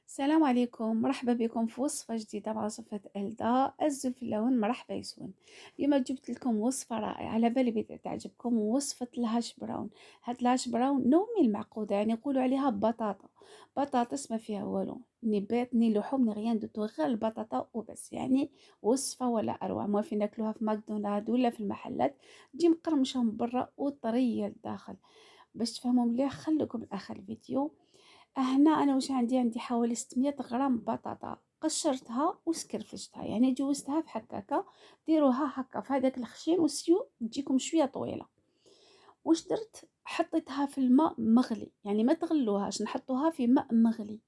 السلام عليكم، مرحبا بكم في وصفة جديدة مع وصفة إلدا الزلفلون. مرحبا يسون. اليوم جبت لكم وصفة رائعة، على بالي تعجبكم، وصفة الهاش براون. هاد الهاش براون نومي المعقودة، يعني يقولوا عليها بطاطا، بطاطس ما فيها والو، ني بيض ني لحوم ني غيان دوتو، غير البطاطا وبس. يعني وصفة ولا أروع، ما في ناكلوها في ماكدونالد ولا في المحلات، تجي مقرمشة من برا وطرية لداخل. باش تفهموا مليح خليكم لآخر الفيديو. هنا انا واش عندي حوالي 600 غرام بطاطا، قشرتها وسكرفشتها، يعني جوزتها في حكاكه. ديروها هكا في هذاك الخشين والسيو تجيكم شويه طويله. واش درت؟ حطيتها في الماء مغلي، يعني ما تغلوهاش، نحطوها في ماء مغلي.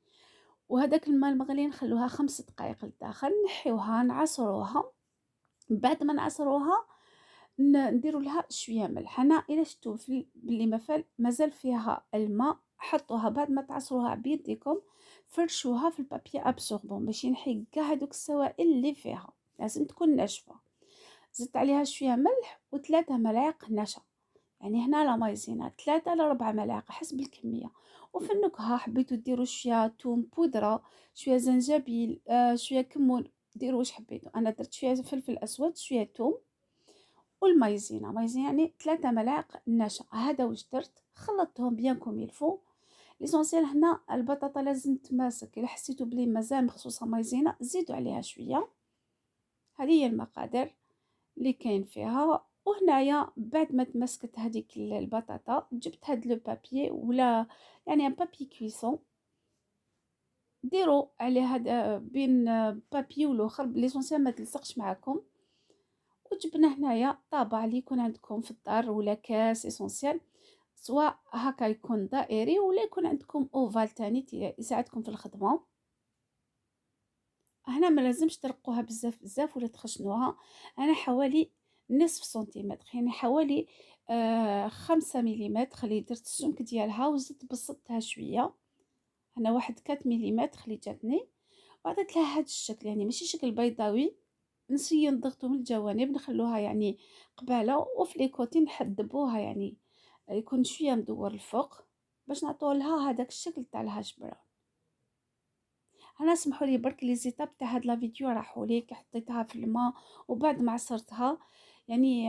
وهذاك الماء المغلي نخلوها 5 دقائق لداخل، نحيوها نعصروها. بعد ما نعصروها نديروا لها شويه ملح. انا الا شفتوا في بلي مازال فيها الماء، حطوها بعد ما تعصروها بيديكم، فرشوها في البابي ابسوربون باش ينحي كاع هذوك السوائل اللي فيها، لازم تكون ناشفه. زدت عليها شويه ملح و3 ملاعق نشا، يعني هنا لا مايزينا 3 ل4 ملاعق حسب الكميه. وفي النكهه حبيتوا ديروا شويه توم بودره، شويه زنجبيل، شويه كمون، ديروا واش حبيتوا. انا درت شويه فلفل اسود، شويه توم، والمايزينا، مايزينا يعني 3 ملاعق نشا. هذا واش درت، خلطتهم بيان كوم يلفو. ليسونسيال هنا البطاطا لازم تماسك، الا حسيتوا بلي مازال مخصوصه مايزينا زيدوا عليها شويه. هذه هي المقادير اللي كاين فيها. وهنايا بعد ما تمسكت هذيك البطاطا، جبت هاد لو بابي ولا يعني ان بابي كويسون، ديروا عليه هذا بين بابي والاخر ليسونسيال ما تلصقش معكم. وجبنا هنايا طابع اللي يكون عندكم في الدار ولا كاس اسونسيال، سواء هكا يكون دائري ولا يكون عندكم اوفال تاني يساعدكم في الخدمه. هنا ما لازمش ترقوها بزاف بزاف ولا تخشنوها. انا حوالي نصف سنتيمتر، يعني حوالي 5 مليمتر اللي درت السمك ديالها، وزدت بسطتها شويه. هنا واحد 4 مليمتر اللي جاتني، وعطيت لها هذا الشكل، يعني ماشي شكل بيضاوي. نسيو نضغطو من الجوانب، نخلوها يعني قبالة، وفي لي كوتي نحدبوها، يعني يكون شويه مدور الفوق باش نعطيو لها هذاك الشكل تاع الهاش براون. انا سمحوا لي برك لي زيتاب تاع هاد لا فيديو راحوا لي كي حطيتها في الماء وبعد ما عصرتها، يعني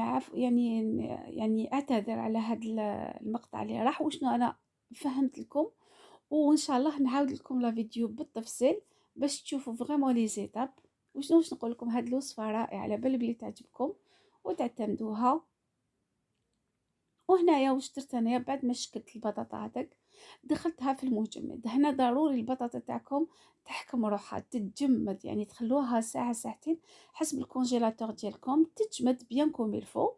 يعني اعتذر على هاد المقطع اللي راح. وشنو انا فهمت لكم، وان شاء الله نعاود لكم لا فيديو بالتفصيل باش تشوفوا فريمون لي زيتاب. واش نقول لكم، هاد الوصفه رائعه، على بالي بلي تعجبكم وتعتمدوها. وهنايا واش درت انايا، بعد ما شكلت البطاطا هذاك دخلتها في المجمد. هنا ضروري البطاطا تاعكم تحكم روحها تتجمد، يعني تخلوها ساعه ساعتين حسب الكونجيلاتور ديالكم، تتجمد بيان كوم الفو.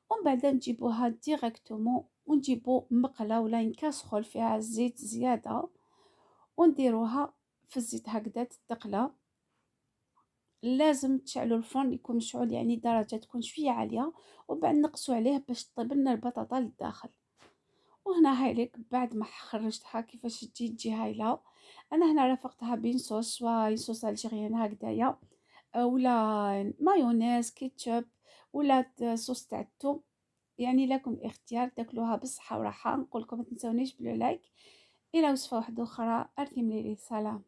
ومن بعد نجيبوها ديريكتومون ونجيبو مقله ولا كاسرول فيها زيت زياده، ونديروها في الزيت هكذا تتقلى. لازم تشعلوا الفرن يكون مشعول، يعني درجه تكون شويه عاليه، وبعد نقصوا عليه باش تطيب لنا البطاطا للداخل. وهنا هايليك بعد ما خرجتها كيفاش تجي هايله. انا هنا رافقتها بين صوص، سواء صوص الجيريان هكذايا، ولا مايونيز كيتشوب، ولا صوص تاع الثوم، يعني لكم الاختيار. تاكلوها بالصحه وراحه. نقول لكم ما تنسونيش باللايك. الى وصفه واحده اخرى ارثم لي سلام.